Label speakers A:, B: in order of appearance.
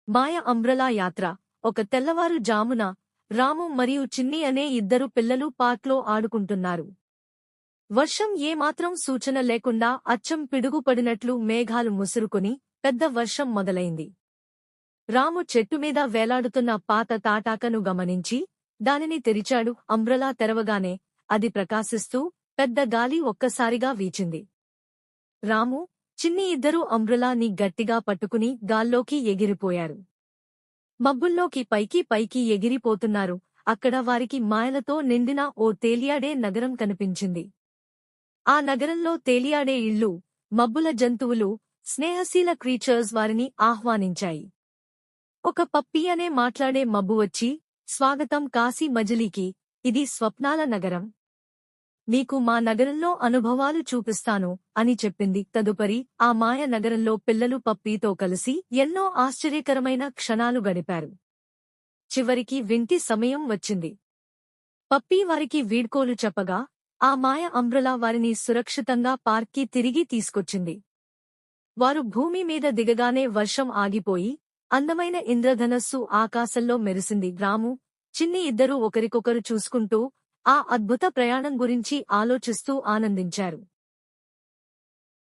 A: మాయ umbrella యాత్ర. ఒక తెల్లవారు జామున రాము మరియు చిన్ని అనే ఇద్దరు పిల్లలు పార్క్లో ఆడుకుంటున్నారు. వర్షం ఏమాత్రం సూచన లేకుండా అచ్చం పిడుగుపడినట్లు మేఘాలు ముసురుకుని పెద్ద వర్షం మొదలైంది. రాము చెట్టుమీద వేలాడుతున్న పాత తాటాకను గమనించి దానిని తెరిచాడు. అంబ్రెలా తెరవగానే అది ప్రకాశిస్తూ పెద్ద గాలి ఒక్కసారిగా వీచింది. రాము, చిన్ని ఇద్దరూ అంబ్రెలాని గట్టిగా పట్టుకుని గాల్లోకి ఎగిరిపోయారు. మబ్బుల్లోకి పైకి ఎగిరిపోతున్నారు. అక్కడ వారికి మాయలతో నిండిన ఓ తేలియాడే నగరం కనిపించింది. ఆ నగరంలో తేలియాడే ఇళ్ళు, మబ్బుల జంతువులు, స్నేహశీల క్రీచర్స్ వారిని ఆహ్వానించాయి. ఒక పప్పీ అనే మాట్లాడే మబ్బు వచ్చి, స్వాగతం కాశీ మజిలీకి, ఇది స్వప్నాల నగరం. నీకు మా నగరంలో అనుభవాలు చూపిస్తాను అని చెప్పింది. తదుపరి ఆ మాయ నగరంలో పిల్లలు పప్పీతో కలిసి ఎన్నో ఆశ్చర్యకరమైన క్షణాలు గడిపారు. చివరికి వింటి సమయం వచ్చింది. పప్పీ వారికి వీడ్కోలు చెప్పగా ఆ మాయ అంబ్రెలా వారిని సురక్షితంగా పార్క్కి తిరిగి తీసుకొచ్చింది. వారు భూమి మీద దిగగానే వర్షం ఆగిపోయి అందమైన ఇంద్రధనస్సు ఆకాశంలో మెరిసింది. రాము, చిన్ని ఇద్దరూ ఒకరికొకరు చూసుకుంటూ ఆ అద్భుత ప్రయాణం గురించి ఆలోచిస్తూ ఆనందించారు.